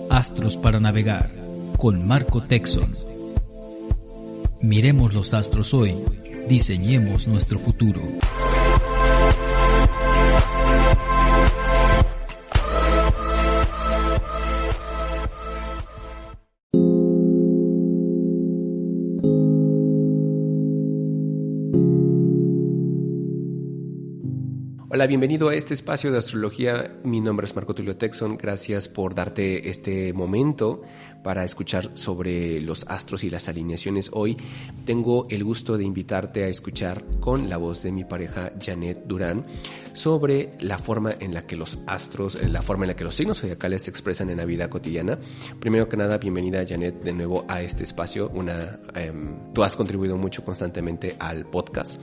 Astros para navegar con Marco Texon. Miremos los astros hoy, diseñemos nuestro futuro. Hola, bienvenido a este espacio de astrología. Mi nombre es Marco Tulio Texon. Gracias por darte este momento para escuchar sobre los astros y las alineaciones. Hoy tengo el gusto de invitarte a escuchar con la voz de mi pareja Janet Durán sobre la forma en la que los astros, la forma en la que los signos zodiacales se expresan en la vida cotidiana. Primero que nada, bienvenida Janet de nuevo a este espacio. Tú has contribuido mucho constantemente al podcast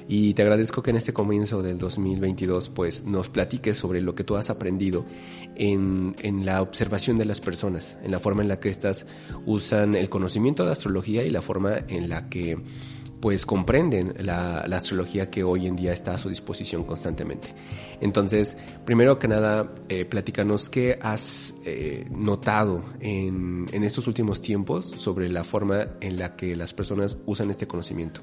y te agradezco que en este comienzo del 2022 pues nos platiques sobre lo que tú has aprendido en la observación de las personas, en la forma en la que éstas usan el conocimiento de astrología y la forma en la que pues comprenden la astrología que hoy en día está a su disposición constantemente. Entonces, primero que nada, platícanos qué has notado en estos últimos tiempos sobre la forma en la que las personas usan este conocimiento.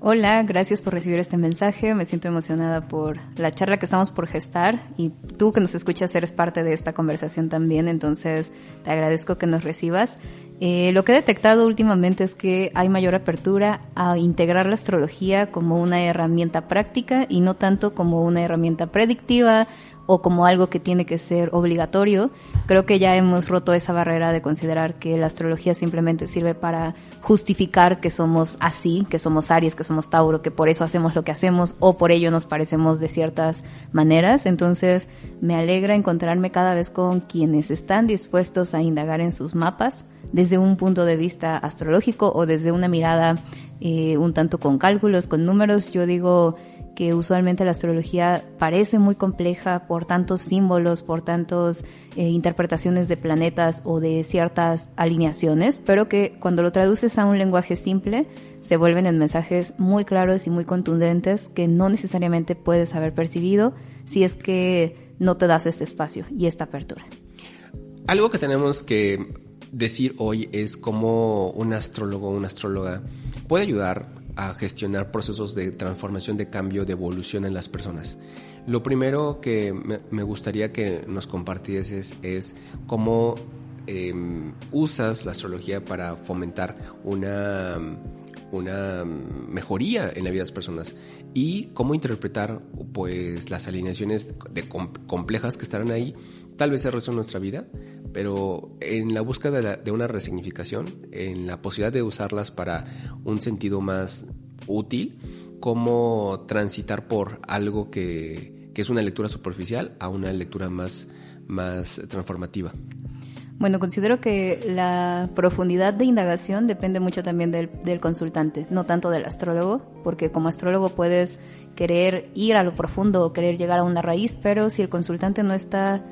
Hola, gracias por recibir este mensaje. Me siento emocionada por la charla que estamos por gestar y tú que nos escuchas eres parte de esta conversación también, entonces te agradezco que nos recibas. Lo que he detectado últimamente es que hay mayor apertura a integrar la astrología como una herramienta práctica y no tanto como una herramienta predictiva o como algo que tiene que ser obligatorio. Creo que ya hemos roto esa barrera de considerar que la astrología simplemente sirve para justificar que somos así, que somos Aries, que somos Tauro, que por eso hacemos lo que hacemos o por ello nos parecemos de ciertas maneras. Entonces me alegra encontrarme cada vez con quienes están dispuestos a indagar en sus mapas desde un punto de vista astrológico o desde una mirada un tanto con cálculos, con números. Yo digo que usualmente la astrología parece muy compleja por tantos símbolos, por tantas interpretaciones de planetas o de ciertas alineaciones, pero que cuando lo traduces a un lenguaje simple se vuelven en mensajes muy claros y muy contundentes que no necesariamente puedes haber percibido si es que no te das este espacio y esta apertura. Algo que tenemos que decir hoy es cómo un astrólogo o una astróloga puede ayudar a gestionar procesos de transformación, de cambio, de evolución en las personas. Lo primero que me gustaría que nos compartieses es cómo usas la astrología para fomentar una mejoría en la vida de las personas y cómo interpretar pues las alineaciones complejas que estarán ahí, tal vez el resto de nuestra vida, pero en la búsqueda de una resignificación, en la posibilidad de usarlas para un sentido más útil, cómo transitar por algo que es una lectura superficial a una lectura más transformativa. Bueno, considero que la profundidad de indagación depende mucho también del consultante, no tanto del astrólogo, porque como astrólogo puedes querer ir a lo profundo o querer llegar a una raíz, pero si el consultante no está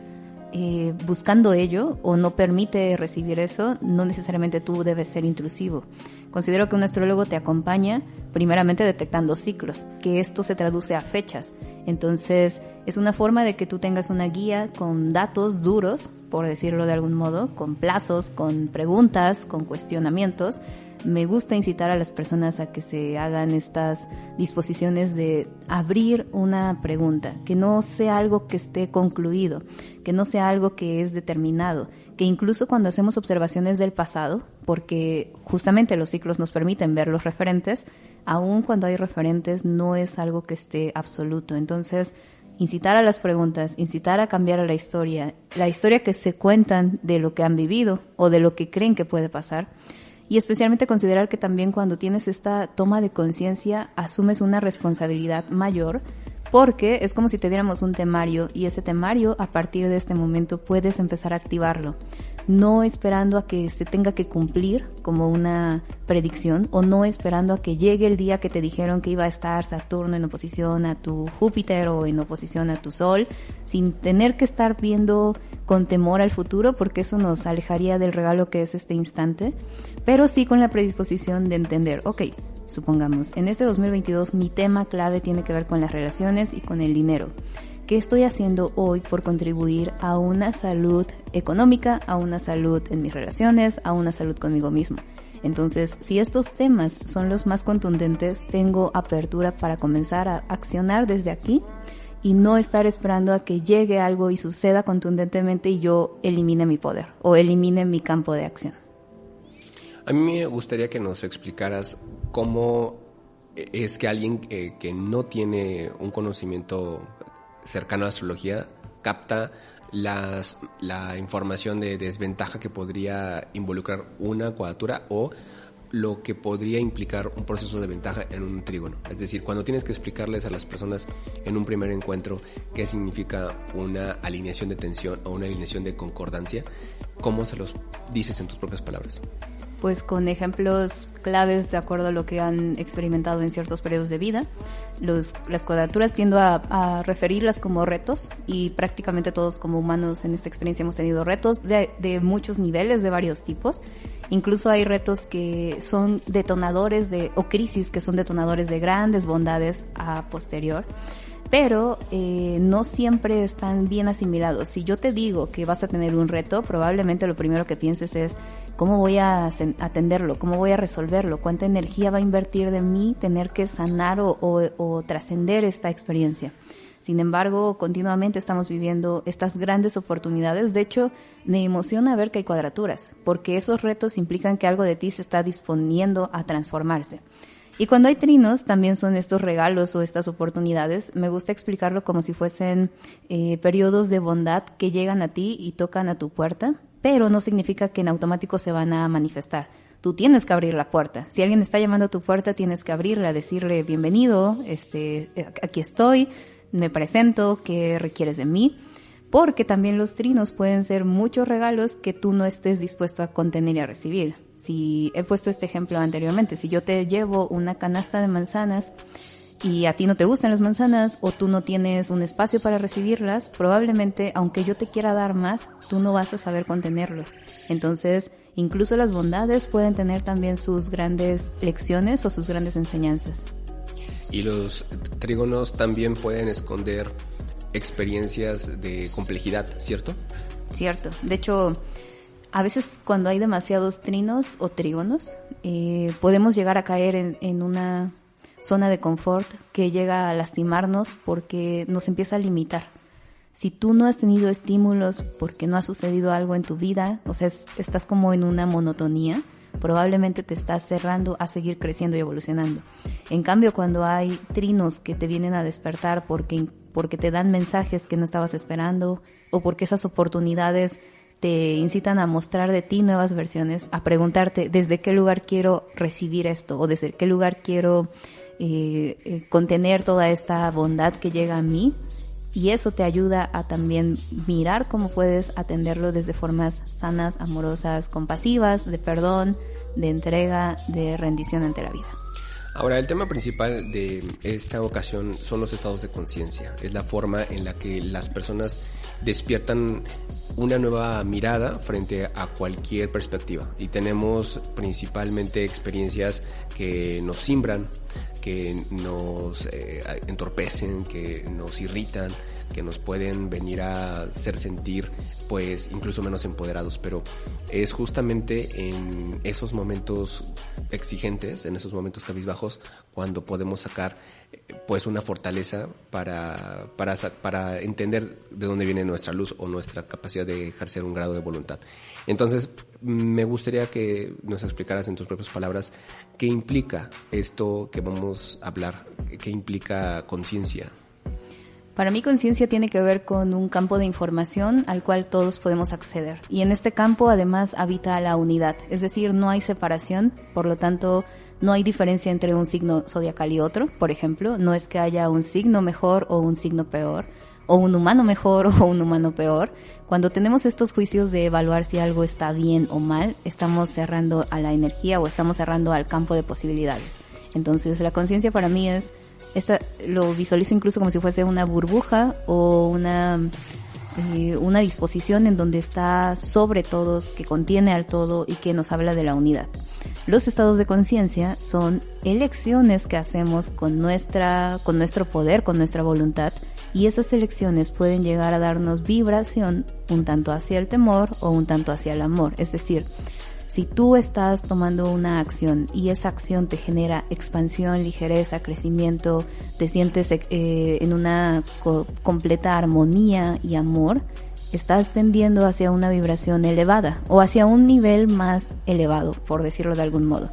buscando ello o no permite recibir eso, no necesariamente tú debes ser intrusivo. Considero que un astrólogo te acompaña primeramente detectando ciclos, que esto se traduce a fechas. Entonces es una forma de que tú tengas una guía con datos duros, por decirlo de algún modo, con plazos, con preguntas, con cuestionamientos. Me gusta incitar a las personas a que se hagan estas disposiciones de abrir una pregunta, que no sea algo que esté concluido, que no sea algo que es determinado, que incluso cuando hacemos observaciones del pasado, porque justamente los ciclos nos permiten ver los referentes, aun cuando hay referentes no es algo que esté absoluto. Entonces, incitar a las preguntas, incitar a cambiar a la historia que se cuentan de lo que han vivido o de lo que creen que puede pasar. Y especialmente considerar que también cuando tienes esta toma de conciencia asumes una responsabilidad mayor, porque es como si te diéramos un temario y ese temario a partir de este momento puedes empezar a activarlo, no esperando a que se tenga que cumplir como una predicción o no esperando a que llegue el día que te dijeron que iba a estar Saturno en oposición a tu Júpiter o en oposición a tu Sol, sin tener que estar viendo con temor al futuro, porque eso nos alejaría del regalo que es este instante, pero sí con la predisposición de entender, ok, supongamos, en este 2022 mi tema clave tiene que ver con las relaciones y con el dinero. ¿qué estoy haciendo hoy por contribuir a una salud económica, a una salud en mis relaciones, a una salud conmigo mismo? Entonces, si estos temas son los más contundentes, tengo apertura para comenzar a accionar desde aquí y no estar esperando a que llegue algo y suceda contundentemente y yo elimine mi poder o elimine mi campo de acción. A mí me gustaría que nos explicaras cómo es que alguien que no tiene un conocimiento cercano a la astrología capta la información de desventaja que podría involucrar una cuadratura o lo que podría implicar un proceso de ventaja en un trígono. Es decir, cuando tienes que explicarles a las personas en un primer encuentro qué significa una alineación de tensión o una alineación de concordancia, ¿cómo se los dices en tus propias palabras? Pues con ejemplos claves de acuerdo a lo que han experimentado en ciertos periodos de vida. Las cuadraturas tiendo a referirlas como retos y prácticamente todos como humanos en esta experiencia hemos tenido retos de muchos niveles, de varios tipos. Incluso hay retos que son detonadores o crisis que son detonadores de grandes bondades a posterior. Pero no siempre están bien asimilados. Si yo te digo que vas a tener un reto, probablemente lo primero que pienses es ¿cómo voy a atenderlo? ¿Cómo voy a resolverlo? ¿Cuánta energía va a invertir de mí tener que sanar o trascender esta experiencia? Sin embargo, continuamente estamos viviendo estas grandes oportunidades. De hecho, me emociona ver que hay cuadraturas, porque esos retos implican que algo de ti se está disponiendo a transformarse. Y cuando hay trinos, también son estos regalos o estas oportunidades. Me gusta explicarlo como si fuesen periodos de bondad que llegan a ti y tocan a tu puerta, pero no significa que en automático se van a manifestar. Tú tienes que abrir la puerta. Si alguien está llamando a tu puerta, tienes que abrirla, decirle bienvenido, aquí estoy, me presento, ¿qué requieres de mí? Porque también los trinos pueden ser muchos regalos que tú no estés dispuesto a contener y a recibir. Si he puesto este ejemplo anteriormente, si yo te llevo una canasta de manzanas y a ti no te gustan las manzanas o tú no tienes un espacio para recibirlas, probablemente, aunque yo te quiera dar más, tú no vas a saber contenerlo. Entonces, incluso las bondades pueden tener también sus grandes lecciones o sus grandes enseñanzas. Y los trígonos también pueden esconder experiencias de complejidad, ¿cierto? Cierto. De hecho, a veces cuando hay demasiados trinos o trígonos, podemos llegar a caer en una zona de confort que llega a lastimarnos porque nos empieza a limitar. Si tú no has tenido estímulos porque no ha sucedido algo en tu vida, o sea, estás como en una monotonía, probablemente te estás cerrando a seguir creciendo y evolucionando. En cambio, cuando hay trinos que te vienen a despertar porque te dan mensajes que no estabas esperando o porque esas oportunidades te incitan a mostrar de ti nuevas versiones, a preguntarte desde qué lugar quiero recibir esto o desde qué lugar quiero contener toda esta bondad que llega a mí, y eso te ayuda a también mirar cómo puedes atenderlo desde formas sanas, amorosas, compasivas, de perdón, de entrega, de rendición ante la vida. Ahora, el tema principal de esta ocasión son los estados de conciencia. Es la forma en la que las personas despiertan una nueva mirada frente a cualquier perspectiva. Y tenemos principalmente experiencias que nos simbran, que nos entorpecen, que nos irritan, que nos pueden venir a hacer sentir pues incluso menos empoderados, pero es justamente en esos momentos exigentes, en esos momentos cabizbajos, cuando podemos sacar pues una fortaleza para entender de dónde viene nuestra luz o nuestra capacidad de ejercer un grado de voluntad. Entonces, me gustaría que nos explicaras en tus propias palabras qué implica esto que vamos a hablar, qué implica conciencia. Para mí, conciencia tiene que ver con un campo de información al cual todos podemos acceder. Y en este campo, además, habita la unidad. Es decir, no hay separación, por lo tanto, no hay diferencia entre un signo zodiacal y otro. Por ejemplo, no es que haya un signo mejor o un signo peor, o un humano mejor o un humano peor. Cuando tenemos estos juicios de evaluar si algo está bien o mal, estamos cerrando a la energía o estamos cerrando al campo de posibilidades. Entonces, la conciencia para mí es lo visualizo incluso como si fuese una burbuja o una disposición en donde está sobre todos, que contiene al todo y que nos habla de la unidad. Los estados de conciencia son elecciones que hacemos con nuestro poder, con nuestra voluntad, y esas elecciones pueden llegar a darnos vibración un tanto hacia el temor o un tanto hacia el amor. Es decir, si tú estás tomando una acción y esa acción te genera expansión, ligereza, crecimiento, te sientes en una completa armonía y amor, estás tendiendo hacia una vibración elevada o hacia un nivel más elevado, por decirlo de algún modo.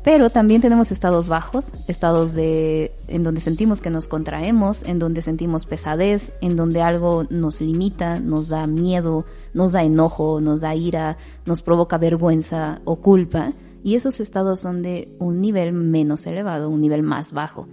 Pero también tenemos estados bajos, estados en donde sentimos que nos contraemos, en donde sentimos pesadez, en donde algo nos limita, nos da miedo, nos da enojo, nos da ira, nos provoca vergüenza o culpa. Y esos estados son de un nivel menos elevado, un nivel más bajo.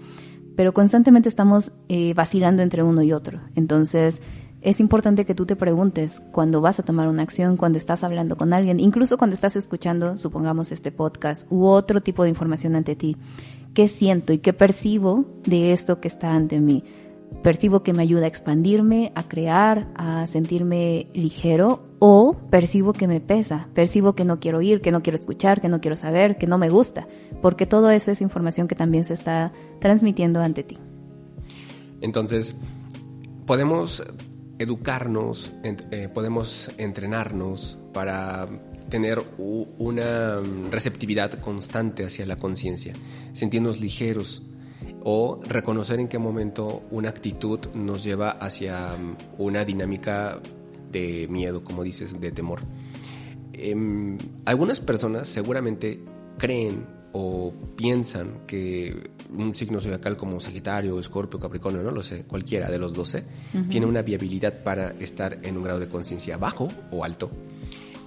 Pero constantemente estamos vacilando entre uno y otro. Entonces, es importante que tú te preguntes cuando vas a tomar una acción, cuando estás hablando con alguien, incluso cuando estás escuchando, supongamos, este podcast u otro tipo de información ante ti. ¿Qué siento y qué percibo de esto que está ante mí? ¿Percibo que me ayuda a expandirme, a crear, a sentirme ligero? ¿O percibo que me pesa? ¿Percibo que no quiero oír, que no quiero escuchar, que no quiero saber, que no me gusta? Porque todo eso es información que también se está transmitiendo ante ti. Entonces, podemos educarnos, podemos entrenarnos para tener una receptividad constante hacia la conciencia, sentirnos ligeros o reconocer en qué momento una actitud nos lleva hacia una dinámica de miedo, como dices, de temor. Algunas personas seguramente creen o piensan que un signo zodiacal como Sagitario, Escorpio, Capricornio, no lo sé, cualquiera de los 12, tiene una viabilidad para estar en un grado de conciencia bajo o alto.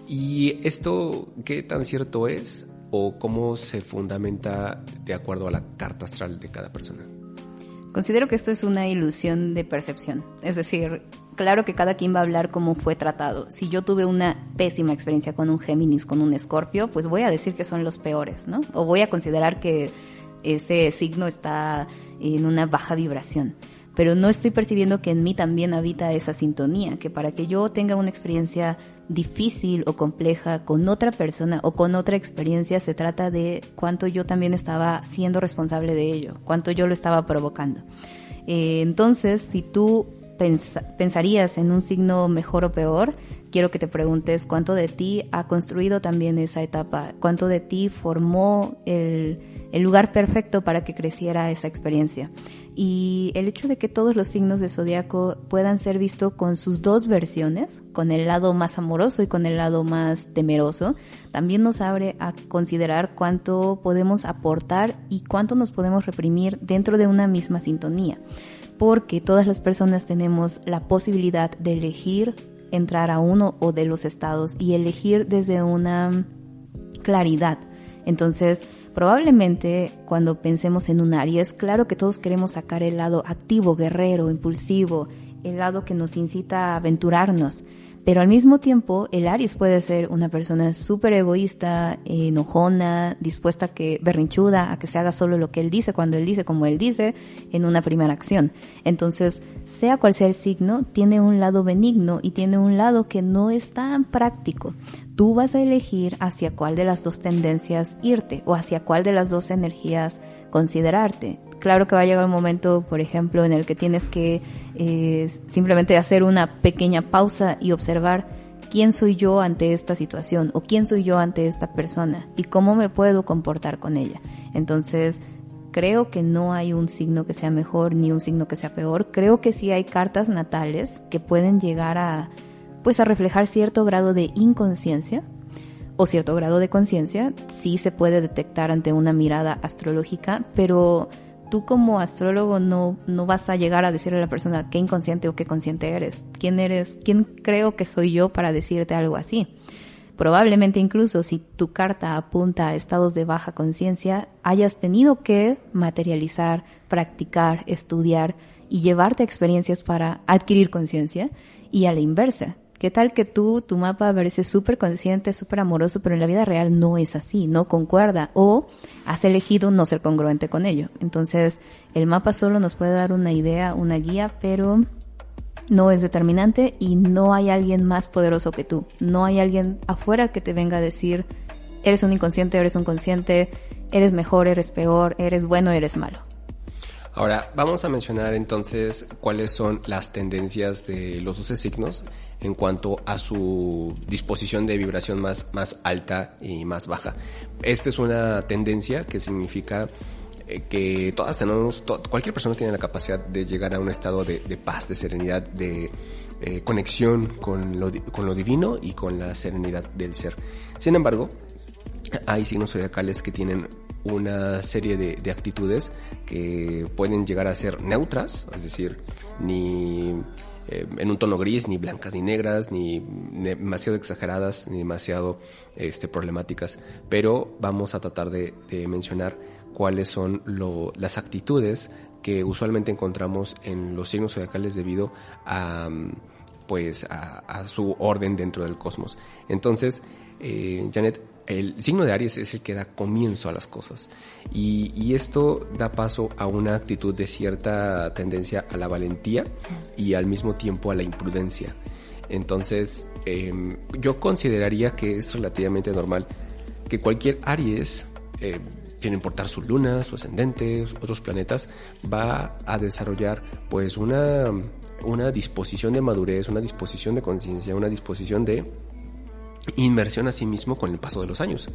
¿Y esto qué tan cierto es o cómo se fundamenta de acuerdo a la carta astral de cada persona? Considero que esto es una ilusión de percepción. Es decir, claro que cada quien va a hablar cómo fue tratado. Si yo tuve una pésima experiencia con un Géminis, con un Escorpio, pues voy a decir que son los peores, ¿no? O voy a considerar que ese signo está en una baja vibración. Pero no estoy percibiendo que en mí también habita esa sintonía, que para que yo tenga una experiencia difícil o compleja con otra persona o con otra experiencia, se trata de cuánto yo también estaba siendo responsable de ello, cuánto yo lo estaba provocando. Entonces, si tú pensarías en un signo mejor o peor, quiero que te preguntes cuánto de ti ha construido también esa etapa, cuánto de ti formó el lugar perfecto para que creciera esa experiencia. Y el hecho de que todos los signos de zodiaco puedan ser vistos con sus dos versiones, con el lado más amoroso y con el lado más temeroso, también nos abre a considerar cuánto podemos aportar y cuánto nos podemos reprimir dentro de una misma sintonía. Porque todas las personas tenemos la posibilidad de elegir entrar a uno o de los estados y elegir desde una claridad. Entonces, probablemente cuando pensemos en un Aries, claro que todos queremos sacar el lado activo, guerrero, impulsivo, el lado que nos incita a aventurarnos. Pero al mismo tiempo, el Aries puede ser una persona súper egoísta, enojona, dispuesta a que, berrinchuda, a que se haga solo lo que él dice, cuando él dice, como él dice, en una primera acción. Entonces, sea cual sea el signo, tiene un lado benigno y tiene un lado que no es tan práctico. Tú vas a elegir hacia cuál de las dos tendencias irte o hacia cuál de las dos energías considerarte. Claro que va a llegar un momento, por ejemplo, en el que tienes que simplemente hacer una pequeña pausa y observar quién soy yo ante esta situación o quién soy yo ante esta persona y cómo me puedo comportar con ella. Entonces, creo que no hay un signo que sea mejor ni un signo que sea peor. Creo que sí hay cartas natales que pueden llegar a reflejar cierto grado de inconsciencia o cierto grado de conciencia. Sí se puede detectar ante una mirada astrológica, pero tú como astrólogo no vas a llegar a decirle a la persona qué inconsciente o qué consciente eres. ¿Quién creo que soy yo para decirte algo así? Probablemente incluso si tu carta apunta a estados de baja conciencia, hayas tenido que materializar, practicar, estudiar y llevarte a experiencias para adquirir conciencia. Y a la inversa, ¿qué tal que tu mapa parece súper consciente, súper amoroso, pero en la vida real no es así, no concuerda, o has elegido no ser congruente con ello? Entonces, el mapa solo nos puede dar una idea, una guía, pero no es determinante y no hay alguien más poderoso que tú. No hay alguien afuera que te venga a decir, eres un inconsciente, eres un consciente, eres mejor, eres peor, eres bueno, eres malo. Ahora, vamos a mencionar entonces cuáles son las tendencias de los 12 signos en cuanto a su disposición de vibración más alta y más baja. Esta es una tendencia que significa que todas tenemos, cualquier persona tiene la capacidad de llegar a un estado de paz, de serenidad, de conexión con lo divino y con la serenidad del ser. Sin embargo, hay signos zodiacales que tienen una serie de actitudes que pueden llegar a ser neutras, es decir, ni en un tono gris, ni blancas ni negras, ni demasiado exageradas, ni demasiado problemáticas, pero vamos a tratar de mencionar cuáles son las actitudes que usualmente encontramos en los signos zodiacales debido a su orden dentro del cosmos. Entonces, Janet, el signo de Aries es el que da comienzo a las cosas y esto da paso a una actitud de cierta tendencia a la valentía y al mismo tiempo a la imprudencia. Entonces, yo consideraría que es relativamente normal que cualquier Aries, sin importar su luna, su ascendente, otros planetas, va a desarrollar pues una disposición de madurez, una disposición de conciencia, una disposición de inmersión a sí mismo con el paso de los años.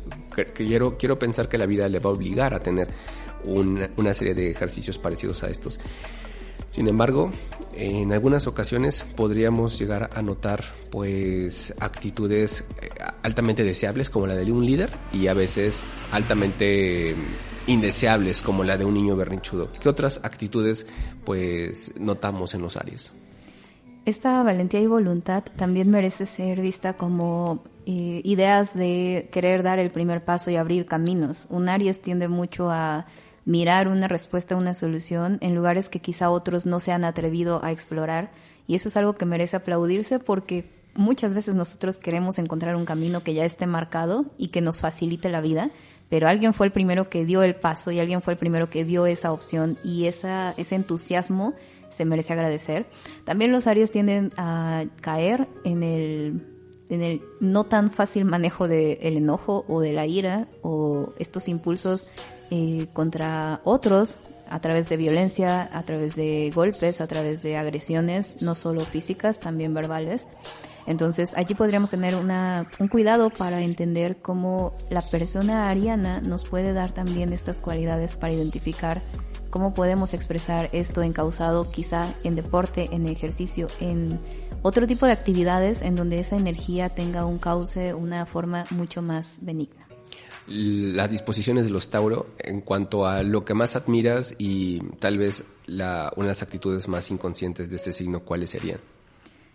Quiero pensar que la vida le va a obligar a tener una serie de ejercicios parecidos a estos. Sin embargo, en algunas ocasiones podríamos llegar a notar pues actitudes altamente deseables como la de un líder y a veces altamente indeseables como la de un niño berrinchudo. ¿Qué otras actitudes pues notamos en los Aries? Esta valentía y voluntad también merece ser vista como ideas de querer dar el primer paso y abrir caminos. Un Aries tiende mucho a mirar una respuesta, una solución en lugares que quizá otros no se han atrevido a explorar, y eso es algo que merece aplaudirse porque muchas veces nosotros queremos encontrar un camino que ya esté marcado y que nos facilite la vida, pero alguien fue el primero que dio el paso y alguien fue el primero que vio esa opción y ese entusiasmo se merece agradecer. También los Aries tienden a caer en el no tan fácil manejo del enojo o de la ira o estos impulsos contra otros a través de violencia, a través de golpes, a través de agresiones, no solo físicas, también verbales. Entonces allí podríamos tener un cuidado para entender cómo la persona ariana nos puede dar también estas cualidades para identificar cómo podemos expresar esto encauzado quizá en deporte, en ejercicio, en otro tipo de actividades en donde esa energía tenga un cauce, una forma mucho más benigna. Las disposiciones de los Tauro en cuanto a lo que más admiras y tal vez una de las actitudes más inconscientes de este signo, ¿cuáles serían?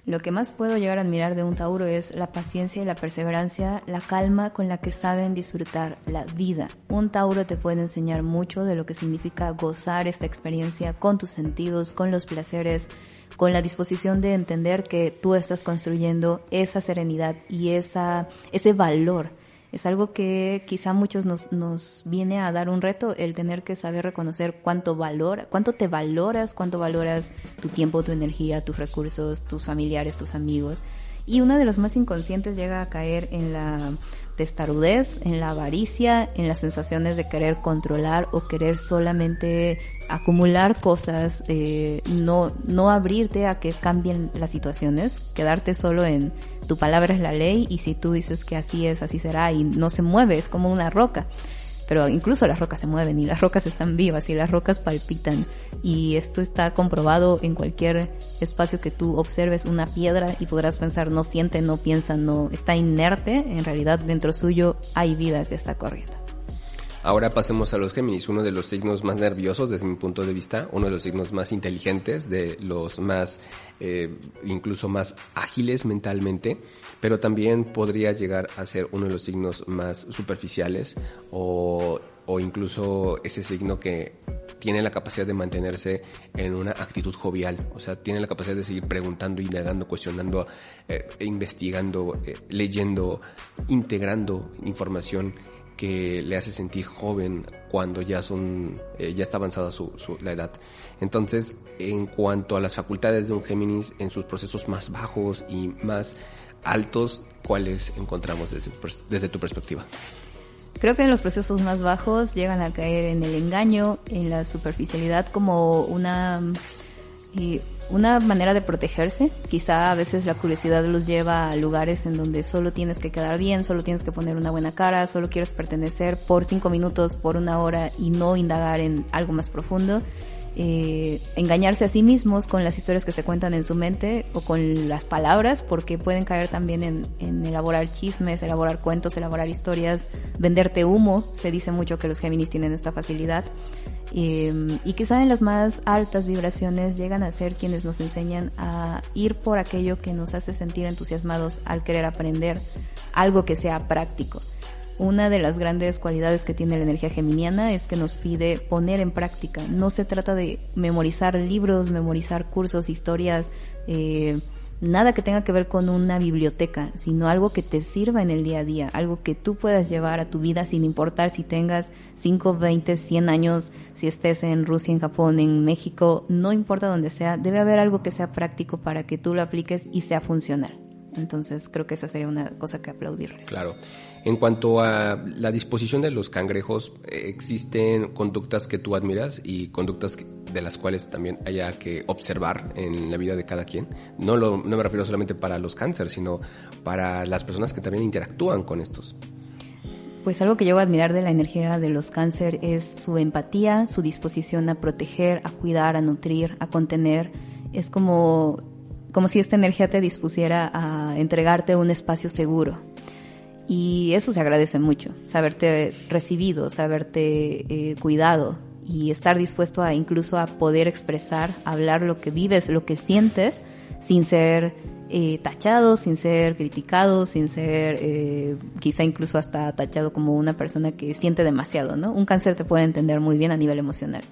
Lo que más puedo llegar a admirar de un Tauro es la paciencia y la perseverancia, la calma con la que saben disfrutar la vida. Un Tauro te puede enseñar mucho de lo que significa gozar esta experiencia con tus sentidos, con los placeres, con la disposición de entender que tú estás construyendo esa serenidad y ese valor. Es algo que quizá a muchos nos viene a dar un reto, el tener que saber reconocer cuánto te valoras, cuánto valoras tu tiempo, tu energía, tus recursos, tus familiares, tus amigos. Y una de los más inconscientes llega a caer en la testarudez, en la avaricia, en las sensaciones de querer controlar o querer solamente acumular cosas, no abrirte a que cambien las situaciones, quedarte solo en tu palabra es la ley y si tú dices que así es, así será y no se mueve, es como una roca. Pero incluso las rocas se mueven y las rocas están vivas y las rocas palpitan y esto está comprobado en cualquier espacio que tú observes una piedra y podrás pensar no siente, no piensa, no está inerte, en realidad dentro suyo hay vida que está corriendo. Ahora pasemos a los Géminis, uno de los signos más nerviosos desde mi punto de vista, uno de los signos más inteligentes, de los más, incluso más ágiles mentalmente, pero también podría llegar a ser uno de los signos más superficiales o incluso ese signo que tiene la capacidad de mantenerse en una actitud jovial, o sea, tiene la capacidad de seguir preguntando, indagando, cuestionando, investigando, leyendo, integrando información que le hace sentir joven cuando ya está avanzada la edad. Entonces, en cuanto a las facultades de un Géminis en sus procesos más bajos y más altos, ¿cuáles encontramos desde tu perspectiva? Creo que en los procesos más bajos llegan a caer en el engaño, en la superficialidad como una manera de protegerse. Quizá a veces la curiosidad los lleva a lugares en donde solo tienes que quedar bien, solo tienes que poner una buena cara, solo quieres pertenecer por 5 minutos, por 1 hora y no indagar en algo más profundo. Engañarse a sí mismos con las historias que se cuentan en su mente o con las palabras, porque pueden caer también en elaborar chismes, elaborar cuentos, elaborar historias, venderte humo. Se dice mucho que los Géminis tienen esta facilidad. Y quizá en las más altas vibraciones llegan a ser quienes nos enseñan a ir por aquello que nos hace sentir entusiasmados al querer aprender algo que sea práctico. Una de las grandes cualidades que tiene la energía geminiana es que nos pide poner en práctica. No se trata de memorizar libros, memorizar cursos, historias, nada que tenga que ver con una biblioteca, sino algo que te sirva en el día a día, algo que tú puedas llevar a tu vida sin importar si tengas 5, 20, 100 años, si estés en Rusia, en Japón, en México, no importa donde sea, debe haber algo que sea práctico para que tú lo apliques y sea funcional. Entonces creo que esa sería una cosa que aplaudirles. Claro. En cuanto a la disposición de los cangrejos, ¿existen conductas que tú admiras y conductas de las cuales también haya que observar en la vida de cada quien? No me refiero solamente para los cáncer, sino para las personas que también interactúan con estos. Pues algo que llego a admirar de la energía de los cáncer es su empatía, su disposición a proteger, a cuidar, a nutrir, a contener. Es como si esta energía te dispusiera a entregarte un espacio seguro. Y eso se agradece mucho, saberte recibido, saberte cuidado y estar dispuesto a incluso a poder expresar, hablar lo que vives, lo que sientes, sin ser tachado, sin ser criticado, sin ser quizá incluso hasta tachado como una persona que siente demasiado, ¿no? Un cáncer te puede entender muy bien a nivel emocional.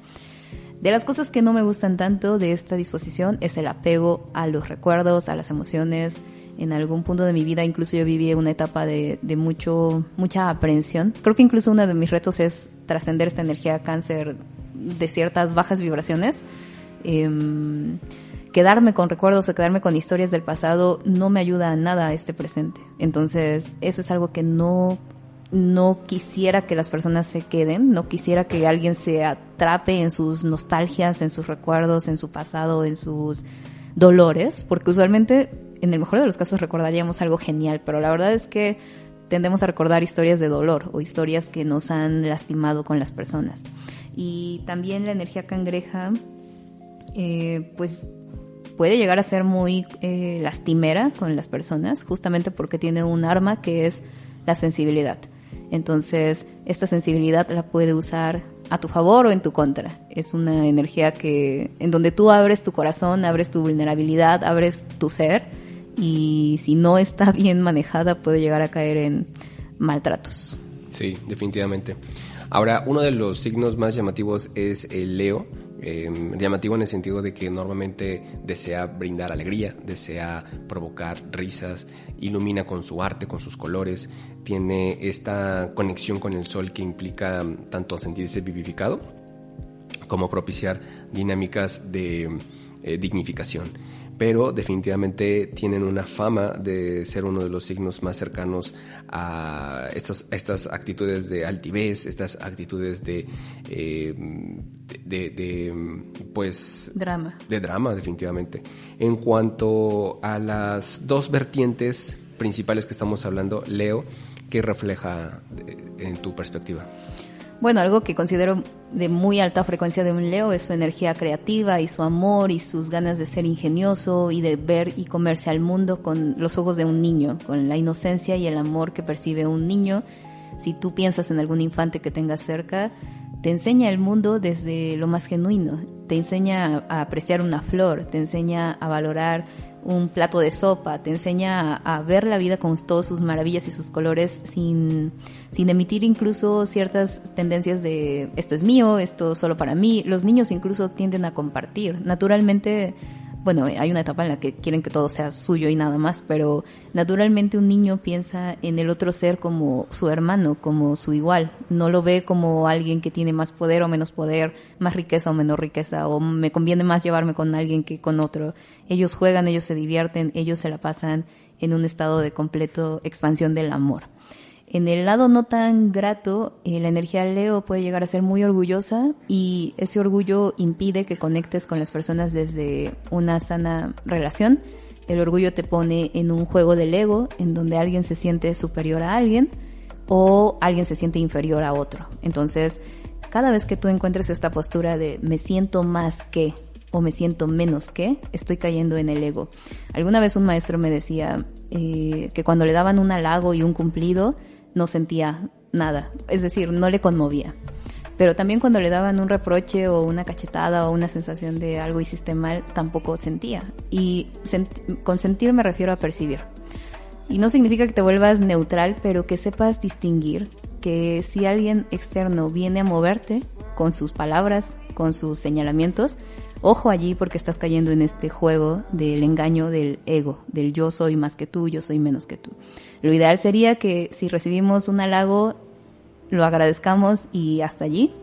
De las cosas que no me gustan tanto de esta disposición es el apego a los recuerdos, a las emociones. En algún punto de mi vida incluso yo viví una etapa de mucha aprehensión. Creo que incluso uno de mis retos es trascender esta energía cáncer de ciertas bajas vibraciones. Quedarme con recuerdos o quedarme con historias del pasado no me ayuda a nada a este presente. Entonces eso es algo que no quisiera que las personas se queden, no quisiera que alguien se atrape en sus nostalgias, en sus recuerdos, en su pasado, en sus dolores, porque usualmente en el mejor de los casos recordaríamos algo genial, pero la verdad es que tendemos a recordar historias de dolor o historias que nos han lastimado con las personas. Y también la energía cangreja pues puede llegar a ser muy lastimera con las personas, justamente porque tiene un arma que es la sensibilidad. Entonces, esta sensibilidad la puede usar a tu favor o en tu contra. Es una energía en donde tú abres tu corazón, abres tu vulnerabilidad, abres tu ser, y si no está bien manejada puede llegar a caer en maltratos. Sí, definitivamente. Ahora, uno de los signos más llamativos es el Leo. Llamativo en el sentido de que normalmente desea brindar alegría, desea provocar risas, ilumina con su arte, con sus colores, tiene esta conexión con el sol que implica tanto sentirse vivificado como propiciar dinámicas de dignificación. Pero definitivamente tienen una fama de ser uno de los signos más cercanos a estas actitudes de altivez, estas actitudes de drama, definitivamente. En cuanto a las dos vertientes principales que estamos hablando, Leo, ¿qué refleja en tu perspectiva? Bueno, algo que considero de muy alta frecuencia de un Leo es su energía creativa y su amor y sus ganas de ser ingenioso y de ver y comerse al mundo con los ojos de un niño, con la inocencia y el amor que percibe un niño. Si tú piensas en algún infante que tengas cerca, te enseña el mundo desde lo más genuino, te enseña a apreciar una flor, te enseña a valorar un plato de sopa, te enseña a ver la vida con todas sus maravillas y sus colores sin emitir incluso ciertas tendencias de esto es mío, esto solo para mí. Los niños incluso tienden a compartir. Naturalmente, bueno, hay una etapa en la que quieren que todo sea suyo y nada más, pero naturalmente un niño piensa en el otro ser como su hermano, como su igual. No lo ve como alguien que tiene más poder o menos poder, más riqueza o menos riqueza, o me conviene más llevarme con alguien que con otro. Ellos juegan, ellos se divierten, ellos se la pasan en un estado de completo expansión del amor. En el lado no tan grato, la energía Leo puede llegar a ser muy orgullosa y ese orgullo impide que conectes con las personas desde una sana relación. El orgullo te pone en un juego del ego, en donde alguien se siente superior a alguien o alguien se siente inferior a otro. Entonces, cada vez que tú encuentres esta postura de me siento más que o me siento menos que, estoy cayendo en el ego. Alguna vez un maestro me decía que cuando le daban un halago y un cumplido, no sentía nada, es decir, no le conmovía. Pero también cuando le daban un reproche o una cachetada o una sensación de algo hiciste mal, tampoco sentía. Y con sentir me refiero a percibir. Y no significa que te vuelvas neutral, pero que sepas distinguir que si alguien externo viene a moverte con sus palabras, con sus señalamientos, ojo allí porque estás cayendo en este juego del engaño del ego, del yo soy más que tú, yo soy menos que tú. Lo ideal sería que si recibimos un halago, lo agradezcamos y hasta allí.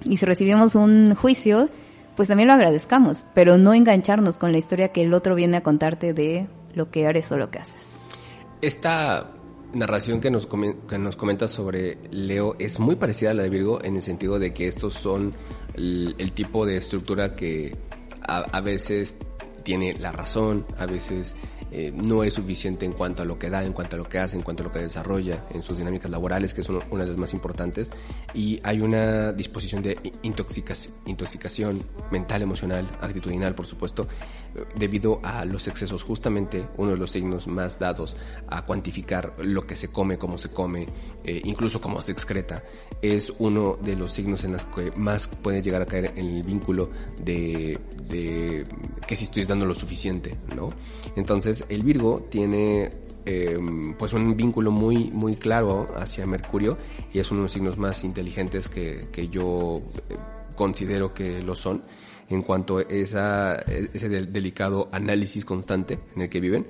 Y si recibimos un juicio, pues también lo agradezcamos, pero no engancharnos con la historia que el otro viene a contarte de lo que eres o lo que haces. Esta narración que nos comentas sobre Leo es muy parecida a la de Virgo en el sentido de que estos son el tipo de estructura que a veces tiene la razón, a veces no es suficiente en cuanto a lo que da, en cuanto a lo que hace, en cuanto a lo que desarrolla en sus dinámicas laborales, que es una de las más importantes, y hay una disposición de intoxicación mental, emocional, actitudinal, por supuesto, debido a los excesos. Justamente uno de los signos más dados a cuantificar lo que se come, cómo se come, incluso cómo se excreta, es uno de los signos en los que más puede llegar a caer en el vínculo de que si estoy dando lo suficiente, ¿no? Entonces el Virgo tiene pues un vínculo muy, muy claro hacia Mercurio y es uno de los signos más inteligentes que yo considero que lo son en cuanto a ese delicado análisis constante en el que viven.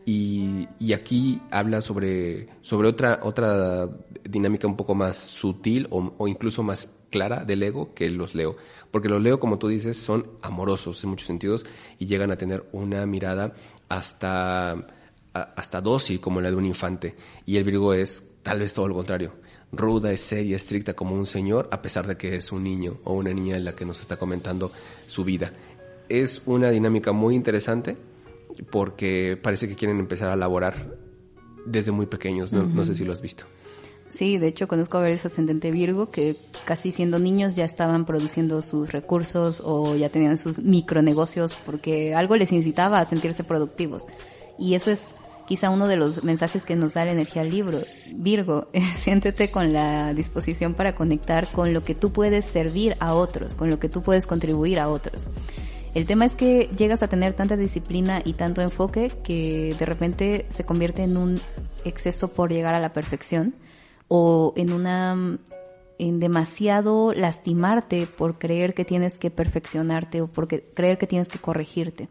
Y aquí habla sobre otra dinámica un poco más sutil o incluso más clara del ego que los Leo. Porque los Leo, como tú dices, son amorosos en muchos sentidos y llegan a tener una mirada hasta dócil como la de un infante. Y el Virgo es tal vez todo lo contrario. Ruda, es seria, estricta como un señor, a pesar de que es un niño o una niña en la que nos está comentando su vida. Es una dinámica muy interesante porque parece que quieren empezar a laborar desde muy pequeños, ¿no? Uh-huh. No sé si lo has visto. Sí, de hecho conozco a varios ascendente Virgo que casi siendo niños ya estaban produciendo sus recursos o ya tenían sus micronegocios porque algo les incitaba a sentirse productivos. Y eso es quizá uno de los mensajes que nos da la energía Virgo. Siéntete con la disposición para conectar con lo que tú puedes servir a otros, con lo que tú puedes contribuir a otros. El tema es que llegas a tener tanta disciplina y tanto enfoque que de repente se convierte en un exceso por llegar a la perfección o en demasiado lastimarte por creer que tienes que perfeccionarte o por creer que tienes que corregirte.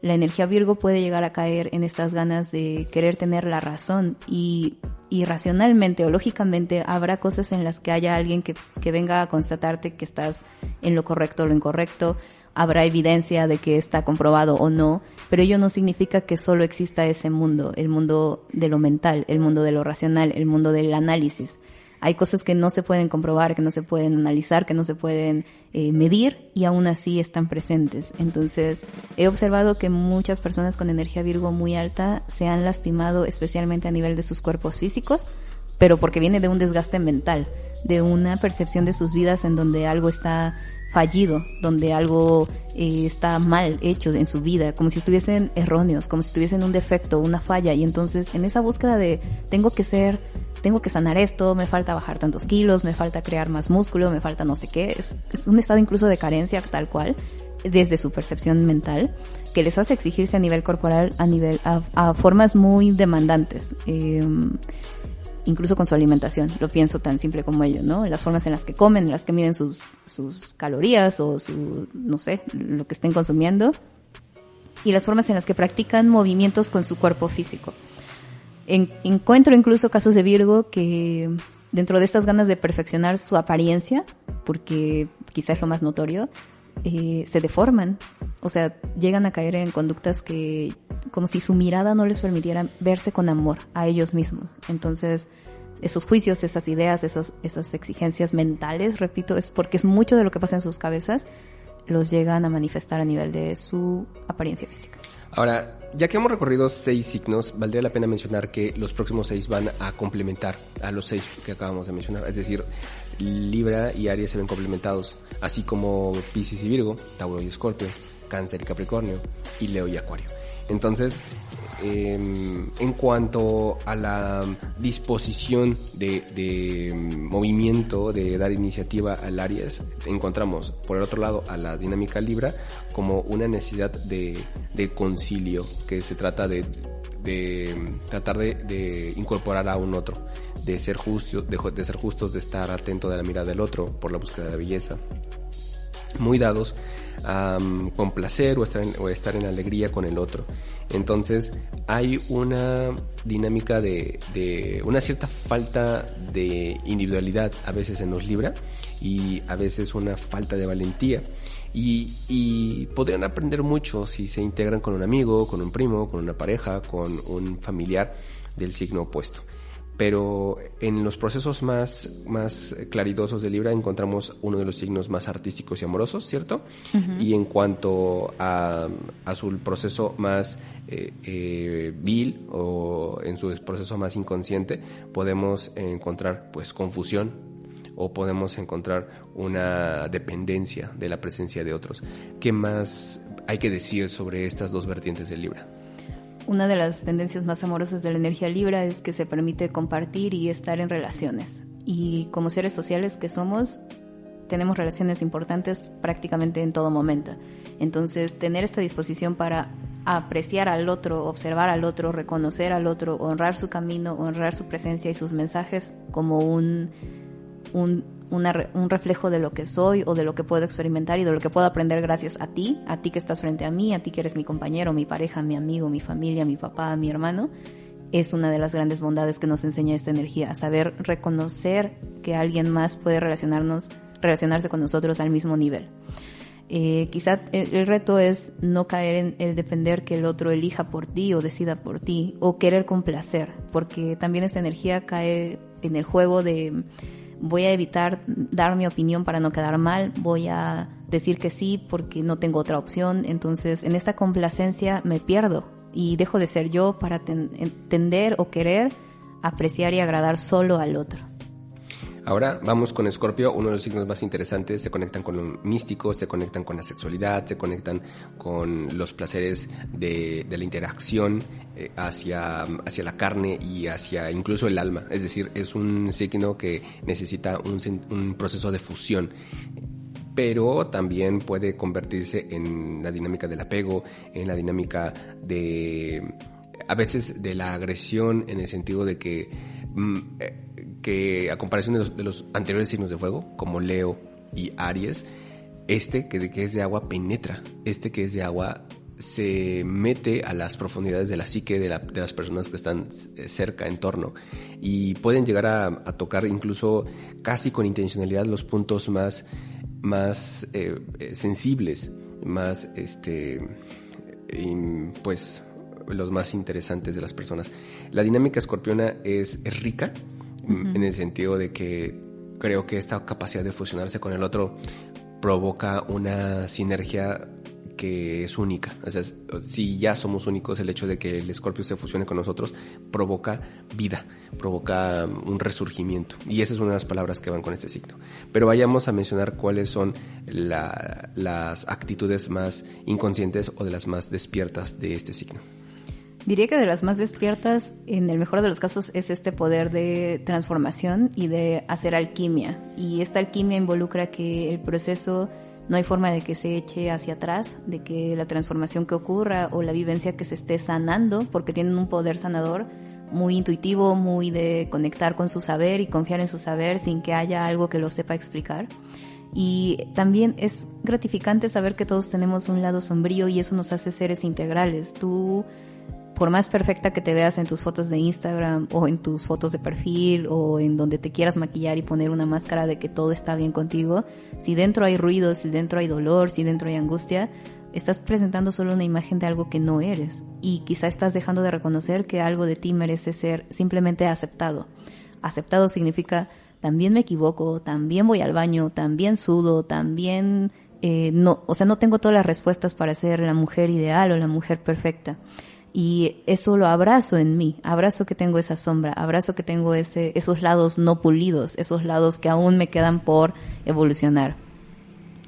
La energía Virgo puede llegar a caer en estas ganas de querer tener la razón y racionalmente o lógicamente habrá cosas en las que haya alguien que venga a constatarte que estás en lo correcto o lo incorrecto. Habrá evidencia de que está comprobado o no, pero ello no significa que solo exista ese mundo, el mundo de lo mental, el mundo de lo racional, el mundo del análisis. Hay cosas que no se pueden comprobar, que no se pueden analizar, que no se pueden medir y aún así están presentes. Entonces, he observado que muchas personas con energía Virgo muy alta se han lastimado especialmente a nivel de sus cuerpos físicos, pero porque viene de un desgaste mental, de una percepción de sus vidas en donde algo está fallido, donde algo está mal hecho en su vida, como si estuviesen erróneos, como si tuviesen un defecto, una falla, y entonces en esa búsqueda de tengo que sanar esto, me falta bajar tantos kilos, me falta crear más músculo, me falta no sé qué, es un estado incluso de carencia tal cual, desde su percepción mental, que les hace exigirse a nivel corporal, a formas muy demandantes, incluso con su alimentación, lo pienso tan simple como ello, ¿no? Las formas en las que comen, en las que miden sus calorías o no sé, lo que estén consumiendo, y las formas en las que practican movimientos con su cuerpo físico. Encuentro incluso casos de Virgo que dentro de estas ganas de perfeccionar su apariencia, porque quizás es lo más notorio, se deforman, o sea, llegan a caer en conductas que como si su mirada no les permitiera verse con amor a ellos mismos. Entonces esos juicios, esas ideas, esas exigencias mentales, repito, es porque es mucho de lo que pasa en sus cabezas, los llegan a manifestar a nivel de su apariencia física. Ahora, ya que hemos recorrido 6 signos, valdría la pena mencionar que los próximos 6 van a complementar a los 6 que acabamos de mencionar. Es decir, Libra y Aries se ven complementados, así como Piscis y Virgo, Tauro y Escorpio, Cáncer y Capricornio, y Leo y Acuario. Entonces, en cuanto a la disposición de movimiento, de dar iniciativa al Aries, encontramos por el otro lado a la dinámica Libra como una necesidad de concilio, que se trata de tratar de incorporar a un otro, de ser justos, de estar atento de la mirada del otro por la búsqueda de belleza, muy dados a complacer o estar en alegría con el otro. Entonces hay una dinámica de una cierta falta de individualidad a veces en los Libra y a veces una falta de valentía, y podrían aprender mucho si se integran con un amigo, con un primo, con una pareja, con un familiar del signo opuesto. Pero en los procesos más claridosos de Libra encontramos uno de los signos más artísticos y amorosos, ¿cierto? Uh-huh. Y en cuanto a su proceso más vil, o en su proceso más inconsciente, podemos encontrar pues confusión, o podemos encontrar una dependencia de la presencia de otros. ¿Qué más hay que decir sobre estas dos vertientes de Libra? Una de las tendencias más amorosas de la energía Libra es que se permite compartir y estar en relaciones. Y como seres sociales que somos, tenemos relaciones importantes prácticamente en todo momento. Entonces, tener esta disposición para apreciar al otro, observar al otro, reconocer al otro, honrar su camino, honrar su presencia y sus mensajes como un reflejo de lo que soy o de lo que puedo experimentar y de lo que puedo aprender gracias a ti que estás frente a mí, a ti que eres mi compañero, mi pareja, mi amigo, mi familia, mi papá, mi hermano. Es una de las grandes bondades que nos enseña esta energía, a saber reconocer que alguien más puede relacionarse con nosotros al mismo nivel. Quizá el reto es no caer en el depender que el otro elija por ti o decida por ti, o querer complacer, porque también esta energía cae en el juego de voy a evitar dar mi opinión para no quedar mal, voy a decir que sí porque no tengo otra opción. Entonces, en esta complacencia me pierdo y dejo de ser yo para entender o querer apreciar y agradar solo al otro. Ahora vamos con Escorpio, uno de los signos más interesantes. Se conectan con lo místico, se conectan con la sexualidad, se conectan con los placeres de la interacción hacia la carne y hacia incluso el alma. Es decir, es un signo que necesita un proceso de fusión, pero también puede convertirse en la dinámica del apego, en la dinámica a veces de la agresión, en el sentido de que a comparación de los anteriores signos de fuego, como Leo y Aries, que es de agua penetra, que es de agua se mete a las profundidades de la psique de las personas que están cerca, en torno, y pueden llegar a tocar incluso casi con intencionalidad los puntos más sensibles, más pues los más interesantes de las personas. La dinámica escorpiona es rica, uh-huh, en el sentido de que creo que esta capacidad de fusionarse con el otro provoca una sinergia que es única. O sea, si ya somos únicos, el hecho de que el Escorpio se fusione con nosotros provoca vida, provoca un resurgimiento, y esa es una de las palabras que van con este signo. Pero vayamos a mencionar cuáles son las actitudes más inconscientes o de las más despiertas de este signo. Diría que de las más despiertas, en el mejor de los casos, es este poder de transformación y de hacer alquimia. Y esta alquimia involucra que el proceso no hay forma de que se eche hacia atrás, de que la transformación que ocurra o la vivencia que se esté sanando, porque tienen un poder sanador muy intuitivo, muy de conectar con su saber y confiar en su saber sin que haya algo que lo sepa explicar. Y también es gratificante saber que todos tenemos un lado sombrío y eso nos hace seres integrales. Tú, por más perfecta que te veas en tus fotos de Instagram o en tus fotos de perfil o en donde te quieras maquillar y poner una máscara de que todo está bien contigo, si dentro hay ruido, si dentro hay dolor, si dentro hay angustia, estás presentando solo una imagen de algo que no eres, y quizá estás dejando de reconocer que algo de ti merece ser simplemente aceptado. aceptado significa también me equivoco, también voy al baño, también sudo, también no tengo todas las respuestas para ser la mujer ideal o la mujer perfecta. Y eso lo abrazo en mí, abrazo que tengo esa sombra, abrazo que tengo esos lados no pulidos, esos lados que aún me quedan por evolucionar.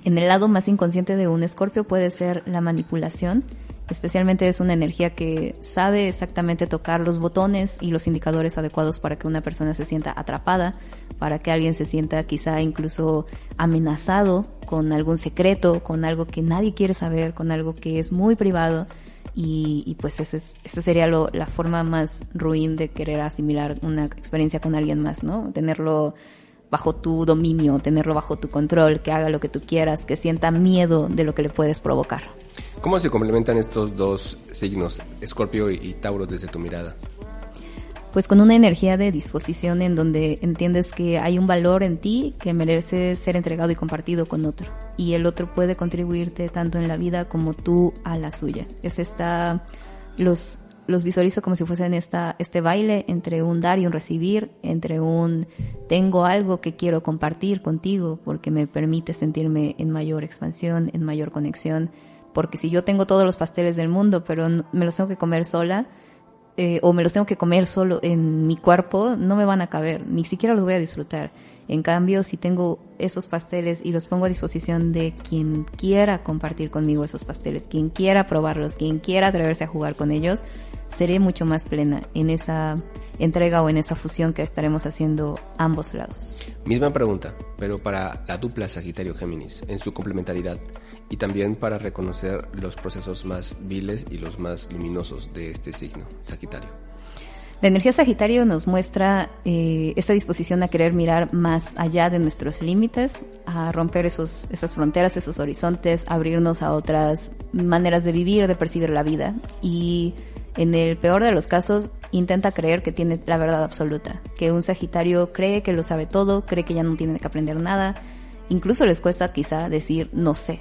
En el lado más inconsciente de un Escorpio puede ser la manipulación, especialmente es una energía que sabe exactamente tocar los botones y los indicadores adecuados para que una persona se sienta atrapada, para que alguien se sienta quizá incluso amenazado con algún secreto, con algo que nadie quiere saber, con algo que es muy privado. Y pues eso sería la forma más ruin de querer asimilar una experiencia con alguien más, ¿no? Tenerlo bajo tu dominio, tenerlo bajo tu control, que haga lo que tú quieras, que sienta miedo de lo que le puedes provocar. ¿Cómo se complementan estos dos signos, Escorpio y Tauro, desde tu mirada? Pues con una energía de disposición en donde entiendes que hay un valor en ti que merece ser entregado y compartido con otro. Y el otro puede contribuirte tanto en la vida como tú a la suya. Los visualizo como si fuesen este baile entre un dar y un recibir, entre un tengo algo que quiero compartir contigo porque me permite sentirme en mayor expansión, en mayor conexión. Porque si yo tengo todos los pasteles del mundo, pero me los tengo que comer sola, o me los tengo que comer solo en mi cuerpo, no me van a caber, ni siquiera los voy a disfrutar. En cambio, si tengo esos pasteles y los pongo a disposición de quien quiera compartir conmigo esos pasteles, quien quiera probarlos, quien quiera atreverse a jugar con ellos, seré mucho más plena en esa entrega o en esa fusión que estaremos haciendo ambos lados. Misma pregunta, pero para la dupla Sagitario-Géminis, en su complementariedad, y también para reconocer los procesos más viles y los más luminosos de este signo, Sagitario. La energía Sagitario nos muestra esta disposición a querer mirar más allá de nuestros límites, a romper esas fronteras, esos horizontes, abrirnos a otras maneras de vivir, de percibir la vida. Y en el peor de los casos, intenta creer que tiene la verdad absoluta, que un Sagitario cree que lo sabe todo, cree que ya no tiene que aprender nada. Incluso les cuesta quizá decir no sé.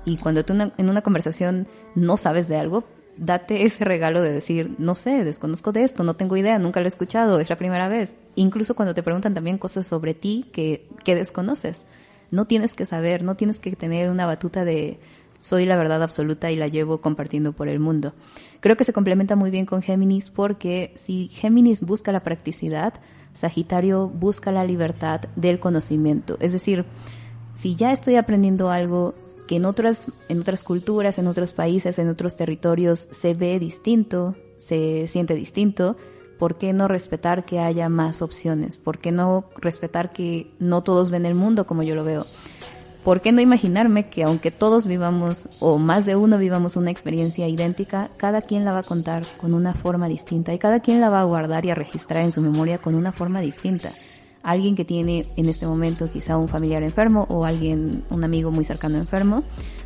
Y cuando tú en una conversación no sabes de algo, date ese regalo de decir, no sé, desconozco de esto, no tengo idea, nunca lo he escuchado, es la primera vez. Incluso cuando te preguntan también cosas sobre ti que desconoces. No tienes que saber, no tienes que tener una batuta de soy la verdad absoluta y la llevo compartiendo por el mundo. Creo que se complementa muy bien con Géminis porque si Géminis busca la practicidad, Sagitario busca la libertad del conocimiento. Es decir, si ya estoy aprendiendo algo que en otras culturas, en otros países, en otros territorios se ve distinto, se siente distinto, ¿por qué no respetar que haya más opciones? ¿Por qué no respetar que no todos ven el mundo como yo lo veo? ¿Por qué no imaginarme que aunque todos vivamos, o más de uno vivamos una experiencia idéntica, cada quien la va a contar con una forma distinta y cada quien la va a guardar y a registrar en su memoria con una forma distinta? Alguien que tiene en este momento quizá un familiar enfermo o un amigo muy cercano enfermo,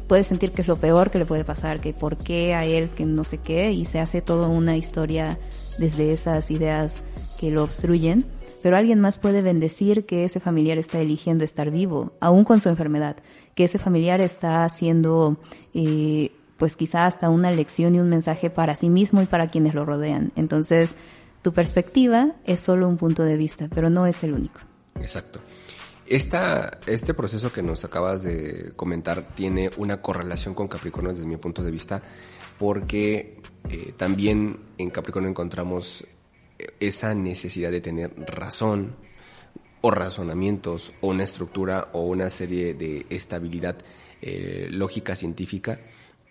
puede sentir que es lo peor que le puede pasar, que por qué a él, que no sé qué, y se hace toda una historia desde esas ideas que lo obstruyen. Pero alguien más puede bendecir que ese familiar está eligiendo estar vivo, aún con su enfermedad, que ese familiar está haciendo pues quizá hasta una lección y un mensaje para sí mismo y para quienes lo rodean. Entonces, tu perspectiva es solo un punto de vista, pero no es el único. Exacto. Este proceso que nos acabas de comentar tiene una correlación con Capricornio desde mi punto de vista, porque también en Capricornio encontramos esa necesidad de tener razón o razonamientos o una estructura o una serie de estabilidad lógica científica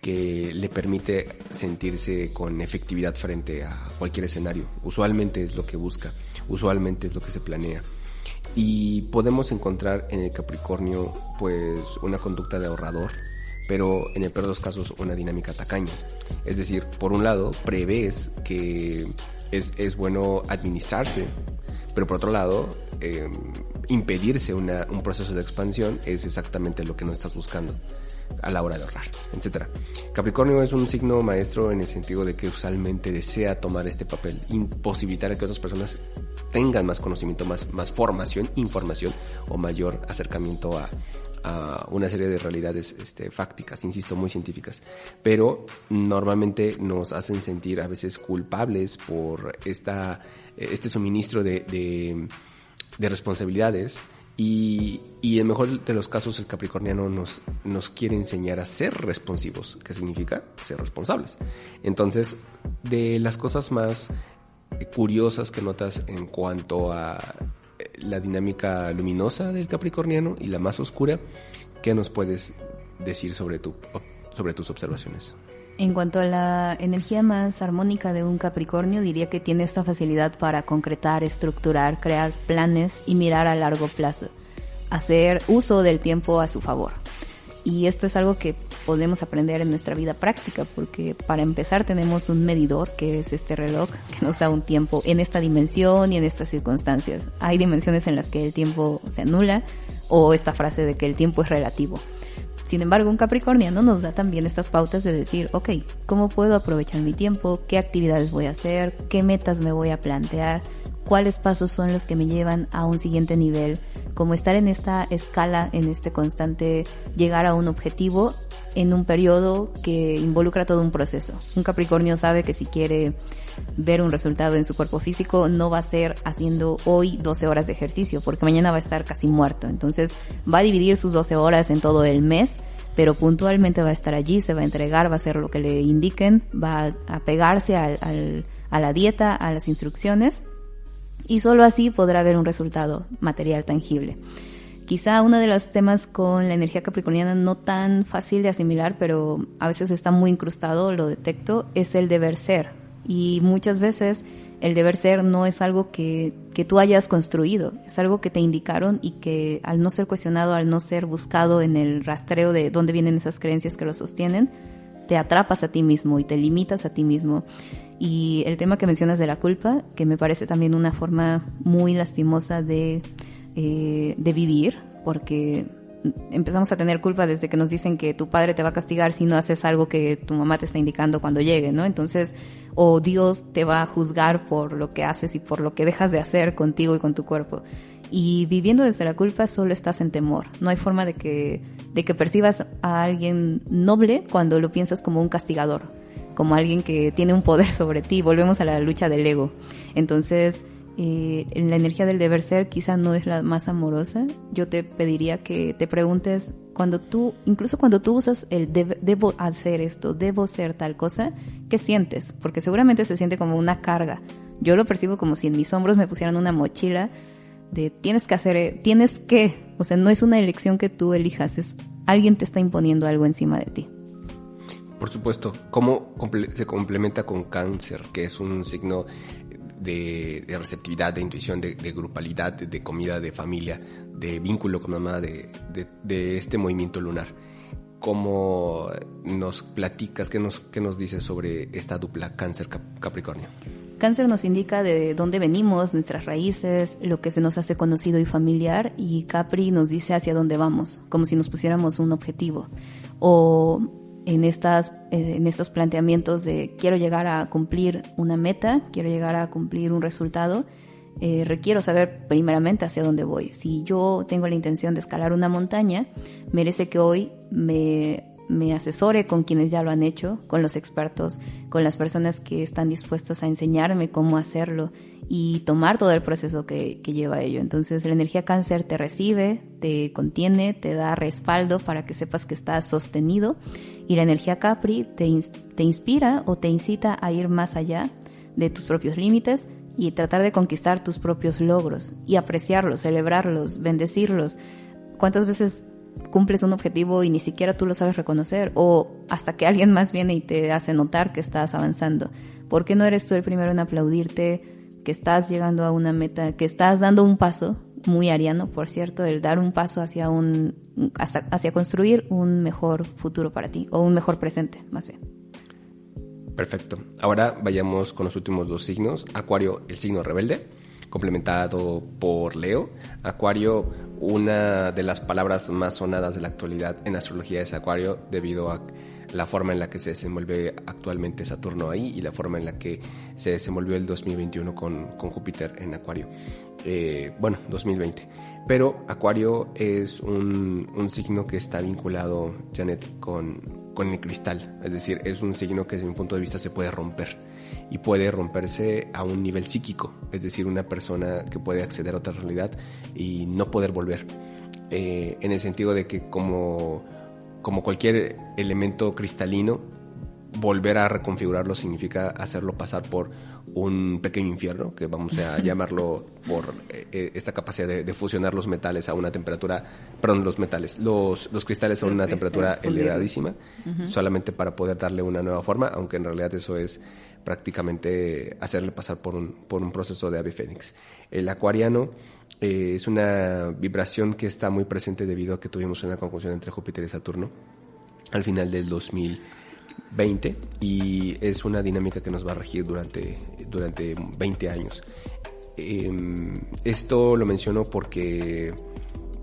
que le permite sentirse con efectividad frente a cualquier escenario. Usualmente es lo que busca, usualmente es lo que se planea. Y podemos encontrar en el Capricornio pues una conducta de ahorrador, pero en el peor de los casos una dinámica tacaña. Es decir, por un lado prevés que es bueno administrarse, pero por otro lado impedirse un proceso de expansión es exactamente lo que no estás buscando a la hora de ahorrar, etcétera. Capricornio es un signo maestro en el sentido de que usualmente desea tomar este papel, imposibilitar a que otras personas tengan más conocimiento, más formación, información o mayor acercamiento a una serie de realidades fácticas, insisto, muy científicas, pero normalmente nos hacen sentir a veces culpables por este suministro de responsabilidades. Y en el mejor de los casos el capricorniano nos quiere enseñar a ser responsivos, que significa ser responsables. Entonces, de las cosas más curiosas que notas en cuanto a la dinámica luminosa del capricorniano y la más oscura, ¿qué nos puedes decir sobre tus observaciones? En cuanto a la energía más armónica de un Capricornio, diría que tiene esta facilidad para concretar, estructurar, crear planes y mirar a largo plazo, hacer uso del tiempo a su favor. Y esto es algo que podemos aprender en nuestra vida práctica, porque para empezar tenemos un medidor, que es este reloj, que nos da un tiempo en esta dimensión y en estas circunstancias. Hay dimensiones en las que el tiempo se anula, o esta frase de que el tiempo es relativo. Sin embargo, un capricorniano nos da también estas pautas de decir, ok, ¿cómo puedo aprovechar mi tiempo? ¿Qué actividades voy a hacer? ¿Qué metas me voy a plantear? ¿Cuáles pasos son los que me llevan a un siguiente nivel? Como estar en esta escala, en este constante llegar a un objetivo en un periodo que involucra todo un proceso. Un Capricornio sabe que si quiere ver un resultado en su cuerpo físico, no va a ser haciendo hoy 12 horas de ejercicio, porque mañana va a estar casi muerto. Entonces va a dividir sus 12 horas en todo el mes, pero puntualmente va a estar allí, se va a entregar, va a hacer lo que le indiquen, va a pegarse a la dieta, a las instrucciones, y solo así podrá haber un resultado material tangible. Quizá uno de los temas con la energía capricorniana no tan fácil de asimilar, pero a veces está muy incrustado, lo detecto, es el deber ser. Y muchas veces el deber ser no es algo que tú hayas construido, es algo que te indicaron y que al no ser cuestionado, al no ser buscado en el rastreo de dónde vienen esas creencias que lo sostienen, te atrapas a ti mismo y te limitas a ti mismo. Y el tema que mencionas de la culpa, que me parece también una forma muy lastimosa de vivir, porque empezamos a tener culpa desde que nos dicen que tu padre te va a castigar si no haces algo que tu mamá te está indicando cuando llegue, ¿no? Entonces, o Dios te va a juzgar por lo que haces y por lo que dejas de hacer contigo y con tu cuerpo. Y viviendo desde la culpa solo estás en temor. No hay forma de que percibas a alguien noble cuando lo piensas como un castigador, como alguien que tiene un poder sobre ti. Volvemos a la lucha del ego. Entonces, la energía del deber ser quizá no es la más amorosa. Yo te pediría que te preguntes, incluso cuando tú usas el debo hacer esto, debo ser tal cosa, ¿qué sientes? Porque seguramente se siente como una carga. Yo lo percibo como si en mis hombros me pusieran una mochila de tienes que, o sea, no es una elección que tú elijas, es alguien te está imponiendo algo encima de ti. Por supuesto. ¿Cómo se complementa con Cáncer, que es un signo de receptividad, de intuición, de grupalidad, de comida, de familia, de vínculo con mamá, de este movimiento lunar? ¿Cómo nos platicas, qué nos dices sobre esta dupla Cáncer-Capricornio? Cáncer nos indica de dónde venimos, nuestras raíces, lo que se nos hace conocido y familiar, y Capri nos dice hacia dónde vamos, como si nos pusiéramos un objetivo. O en estos planteamientos de quiero llegar a cumplir una meta, quiero llegar a cumplir un resultado, requiero saber primeramente hacia dónde voy. Si yo tengo la intención de escalar una montaña, merece que hoy me asesore con quienes ya lo han hecho, con los expertos, con las personas que están dispuestas a enseñarme cómo hacerlo y tomar todo el proceso que lleva ello. Entonces la energía Cáncer te recibe, te contiene, te da respaldo para que sepas que estás sostenido, y la energía Capri te inspira o te incita a ir más allá de tus propios límites y tratar de conquistar tus propios logros y apreciarlos, celebrarlos, bendecirlos. ¿Cuántas veces cumples un objetivo y ni siquiera tú lo sabes reconocer, o hasta que alguien más viene y te hace notar que estás avanzando? ¿Por qué no eres tú el primero en aplaudirte que estás llegando a una meta, que estás dando un paso, muy ariano por cierto, el dar un paso hacia construir un mejor futuro para ti, o un mejor presente más bien? Perfecto. Ahora vayamos con los últimos dos signos. Acuario, el signo rebelde, complementado por Leo. Acuario, una de las palabras más sonadas de la actualidad en astrología es Acuario, debido a la forma en la que se desenvuelve actualmente Saturno ahí y la forma en la que se desenvolvió el 2021 con Júpiter en Acuario. 2020. Pero Acuario es un signo que está vinculado, Janet, con con el cristal. Es decir, es un signo que desde mi punto de vista se puede romper y puede romperse a un nivel psíquico, es decir, una persona que puede acceder a otra realidad y no poder volver, en el sentido de que como cualquier elemento cristalino, volver a reconfigurarlo significa hacerlo pasar por un pequeño infierno, que vamos a llamarlo por esta capacidad de fusionar los metales a una temperatura, perdón, los cristales a una temperatura elevadísima, solamente para poder darle una nueva forma, aunque en realidad eso es prácticamente hacerle pasar por un proceso de ave fénix. El acuariano es una vibración que está muy presente debido a que tuvimos una conjunción entre Júpiter y Saturno al final del 2020, y es una dinámica que nos va a regir durante 20 años. Esto lo menciono porque,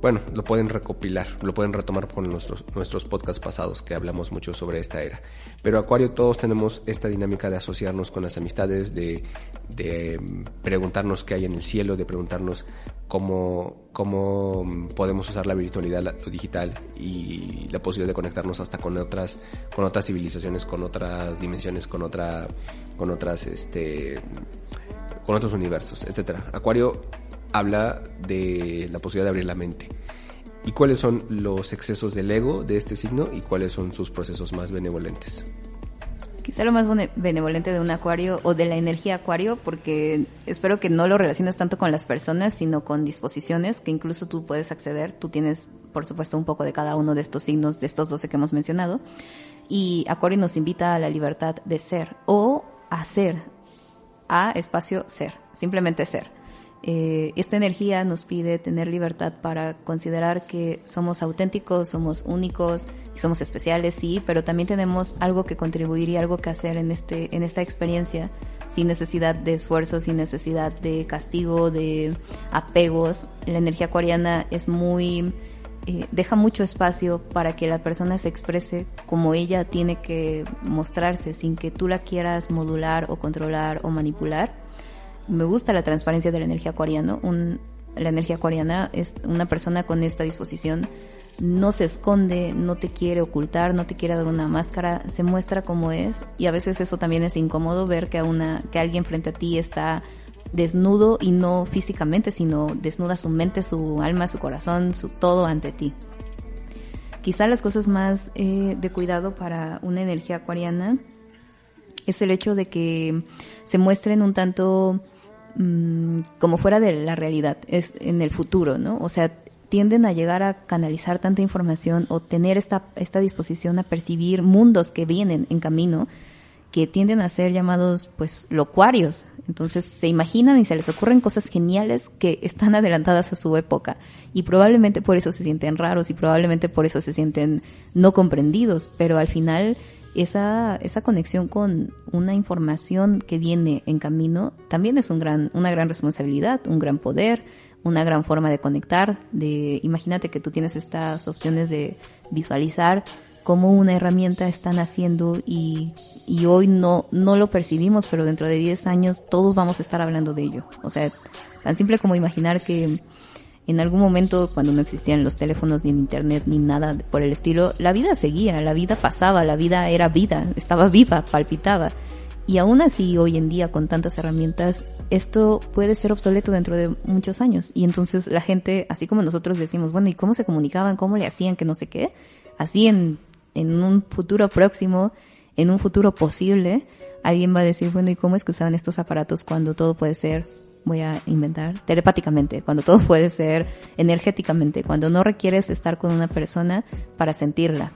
bueno, lo pueden recopilar, lo pueden retomar con nuestros podcasts pasados, que hablamos mucho sobre esta era. Pero Acuario, todos tenemos esta dinámica de asociarnos con las amistades, de preguntarnos qué hay en el cielo, de preguntarnos cómo podemos usar la virtualidad, lo digital, y la posibilidad de conectarnos hasta con otras civilizaciones, con otras dimensiones, con otros universos, etcétera. Acuario habla de la posibilidad de abrir la mente. ¿Y cuáles son los excesos del ego de este signo y cuáles son sus procesos más benevolentes? Quizá lo más benevolente de un acuario o de la energía acuario, porque espero que no lo relaciones tanto con las personas, sino con disposiciones que incluso tú puedes acceder. Tú tienes, por supuesto, un poco de cada uno de estos signos, de estos 12 que hemos mencionado. Y Acuario nos invita a la libertad de ser o a ser, a espacio ser, simplemente ser. Esta energía nos pide tener libertad para considerar que somos auténticos, somos únicos y somos especiales, sí, pero también tenemos algo que contribuir y algo que hacer en esta experiencia, sin necesidad de esfuerzo, sin necesidad de castigo, de apegos. La energía acuariana es deja mucho espacio para que la persona se exprese como ella tiene que mostrarse, sin que tú la quieras modular o controlar o manipular. Me gusta la transparencia de la energía acuariana. La energía acuariana es una persona con esta disposición. No se esconde, no te quiere ocultar, no te quiere dar una máscara, se muestra como es, y a veces eso también es incómodo, ver que alguien frente a ti está desnudo, y no físicamente, sino desnuda su mente, su alma, su corazón, su todo ante ti. Quizá las cosas más de cuidado para una energía acuariana es el hecho de que se muestren un tanto como fuera de la realidad, es en el futuro, ¿no? O sea, tienden a llegar a canalizar tanta información o tener esta disposición a percibir mundos que vienen en camino, que tienden a ser llamados, pues, locuarios. Entonces se imaginan y se les ocurren cosas geniales que están adelantadas a su época, y probablemente por eso se sienten raros y probablemente por eso se sienten no comprendidos, pero al final esa conexión con una información que viene en camino también es una gran responsabilidad, un gran poder, una gran forma de conectar. Imagínate que tú tienes estas opciones de visualizar cómo una herramienta está naciendo y hoy no lo percibimos, pero dentro de 10 años todos vamos a estar hablando de ello. O sea, tan simple como imaginar que en algún momento, cuando no existían los teléfonos, ni el internet, ni nada por el estilo, la vida seguía, la vida pasaba, la vida era vida, estaba viva, palpitaba. Y aún así, hoy en día, con tantas herramientas, esto puede ser obsoleto dentro de muchos años. Y entonces la gente, así como nosotros decimos, bueno, ¿y cómo se comunicaban? ¿Cómo le hacían? Que no sé qué. Así en un futuro próximo, en un futuro posible, alguien va a decir, bueno, ¿y cómo es que usaban estos aparatos cuando todo puede ser, voy a inventar, telepáticamente, cuando todo puede ser energéticamente, cuando no requieres estar con una persona para sentirla?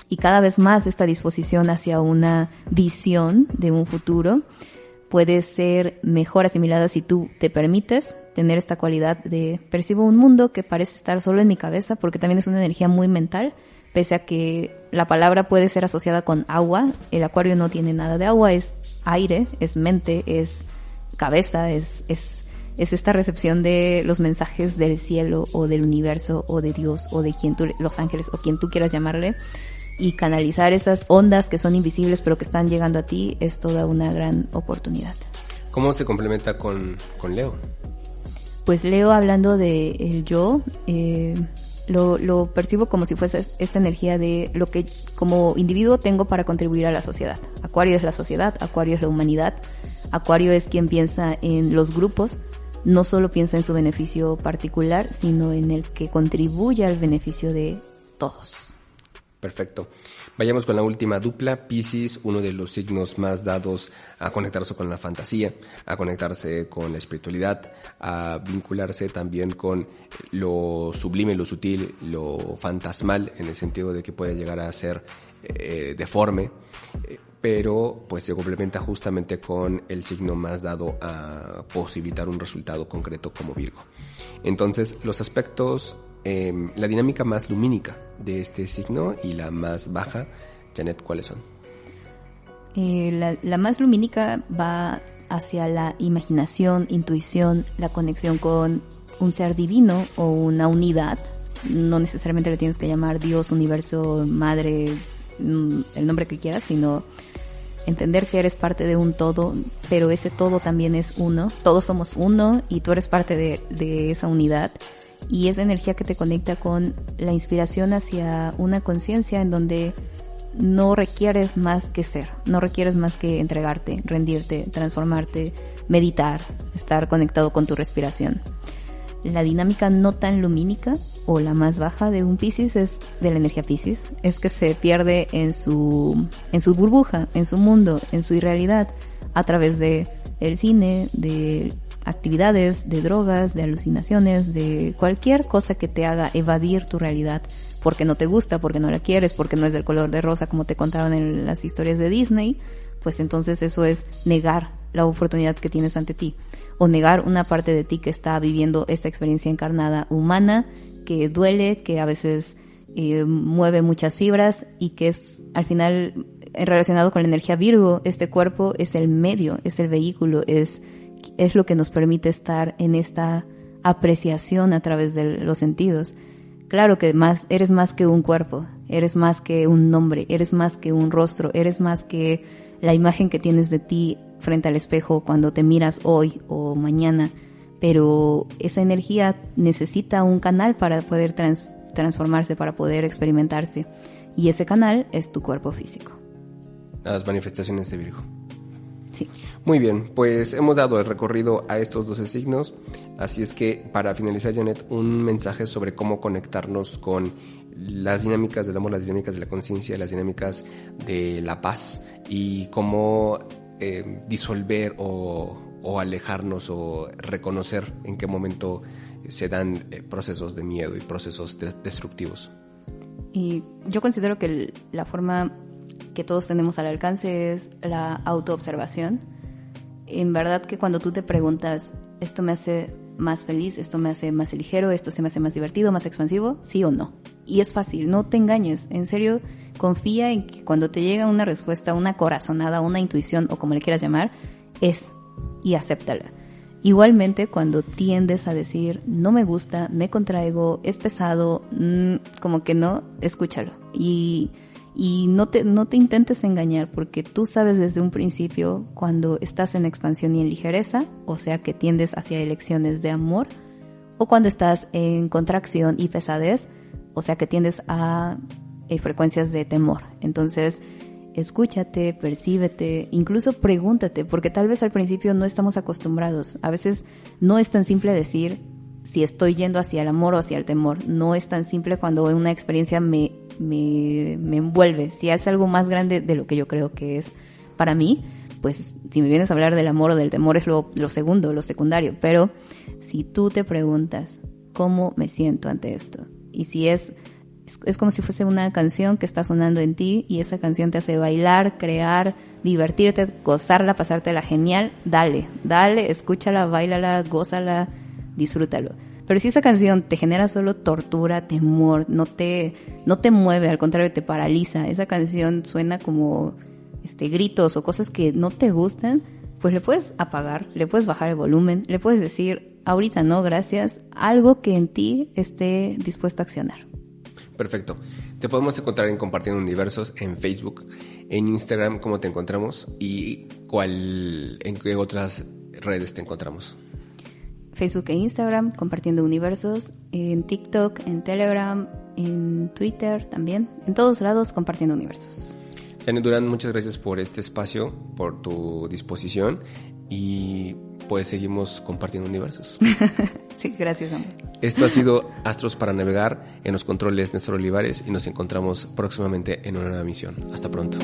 Y cada vez más esta disposición hacia una visión de un futuro puede ser mejor asimilada si tú te permites tener esta cualidad de percibo un mundo que parece estar solo en mi cabeza, porque también es una energía muy mental, pese a que la palabra puede ser asociada con agua. El acuario no tiene nada de agua, es aire, es mente, es cabeza, es esta recepción de los mensajes del cielo o del universo o de Dios o de los ángeles o quien tú quieras llamarle, y canalizar esas ondas que son invisibles pero que están llegando a ti es toda una gran oportunidad. ¿Cómo se complementa con Leo? Pues Leo, hablando de el yo, lo percibo como si fuese esta energía de lo que como individuo tengo para contribuir a la sociedad. Acuario es la sociedad, Acuario es la humanidad, Acuario es quien piensa en los grupos, no solo piensa en su beneficio particular, sino en el que contribuye al beneficio de todos. Perfecto. Vayamos con la última dupla, Piscis, uno de los signos más dados a conectarse con la fantasía, a conectarse con la espiritualidad, a vincularse también con lo sublime, lo sutil, lo fantasmal, en el sentido de que puede llegar a ser deforme, pero pues se complementa justamente con el signo más dado a posibilitar un resultado concreto como Virgo. Entonces, los aspectos, la dinámica más lumínica de este signo y la más baja, Janet, ¿cuáles son? La más lumínica va hacia la imaginación, intuición, la conexión con un ser divino o una unidad. No necesariamente le tienes que llamar Dios, universo, madre, el nombre que quieras, sino entender que eres parte de un todo, pero ese todo también es uno. Todos somos uno y tú eres parte de esa unidad. Y esa energía que te conecta con la inspiración hacia una conciencia en donde no requieres más que ser, no requieres más que entregarte, rendirte, transformarte, meditar, estar conectado con tu respiración. La dinámica no tan lumínica o la más baja de un Piscis es de la energía Piscis, es que se pierde en su burbuja, en su mundo, en su irrealidad, a través de el cine, de actividades, de drogas, de alucinaciones, de cualquier cosa que te haga evadir tu realidad porque no te gusta, porque no la quieres, porque no es del color de rosa como te contaron en las historias de Disney, pues entonces eso es negar la oportunidad que tienes ante ti o negar una parte de ti que está viviendo esta experiencia encarnada humana, que duele, que a veces mueve muchas fibras y que es al final relacionado con la energía Virgo. Este cuerpo es el medio, es el vehículo, es lo que nos permite estar en esta apreciación a través de los sentidos. Claro que eres más que un cuerpo, eres más que un nombre, eres más que un rostro, eres más que la imagen que tienes de ti frente al espejo cuando te miras hoy o mañana, pero esa energía necesita un canal para poder transformarse, para poder experimentarse, y ese canal es tu cuerpo físico. Las manifestaciones de Virgo. Sí. Muy bien, pues hemos dado el recorrido a estos 12 signos, así es que para finalizar, Janet, un mensaje sobre cómo conectarnos con las dinámicas del amor, las dinámicas de la conciencia, las dinámicas de la paz y cómo disolver o alejarnos o reconocer en qué momento se dan procesos de miedo y procesos destructivos. Y yo considero que la forma que todos tenemos al alcance es la autoobservación. En verdad que cuando tú te preguntas, ¿esto me hace más feliz? ¿Esto me hace más ligero? ¿Esto se me hace más divertido, más expansivo? ¿Sí o no? Y es fácil, no te engañes. En serio, confía en que cuando te llega una respuesta, una corazonada, una intuición o como le quieras llamar, es, y acéptala. Igualmente, cuando tiendes a decir, no me gusta, me contraigo, es pesado, como que no, escúchalo. Y no te intentes engañar, porque tú sabes desde un principio cuando estás en expansión y en ligereza, o sea que tiendes hacia elecciones de amor, o cuando estás en contracción y pesadez, o sea que tiendes a frecuencias de temor. Entonces, escúchate, percíbete, incluso pregúntate, porque tal vez al principio no estamos acostumbrados. A veces no es tan simple decir si estoy yendo hacia el amor o hacia el temor. No es tan simple cuando una experiencia me envuelve. Si es algo más grande de lo que yo creo que es para mí, pues si me vienes a hablar del amor o del temor es lo segundo, lo secundario. Pero si tú te preguntas, ¿cómo me siento ante esto? Y si es como si fuese una canción que está sonando en ti y esa canción te hace bailar, crear, divertirte, gozarla, pasártela genial, dale, escúchala, báilala, gózala, disfrútalo. Pero si esa canción te genera solo tortura, temor, no te mueve, al contrario te paraliza, esa canción suena como gritos o cosas que no te gustan, pues le puedes apagar, le puedes bajar el volumen, le puedes decir, ahorita no, gracias, algo que en ti esté dispuesto a accionar. Perfecto. Te podemos encontrar en Compartiendo Universos en Facebook, en Instagram, ¿cómo te encontramos? Y en qué otras redes te encontramos. Facebook e Instagram, Compartiendo Universos, en TikTok, en Telegram, en Twitter también, en todos lados Compartiendo Universos. Janet Durán, muchas gracias por este espacio, por tu disposición y pues seguimos compartiendo universos. Sí, gracias, hombre. Esto ha sido Astros para Navegar, en los controles Néstor Olivares y nos encontramos próximamente en una nueva misión. Hasta pronto.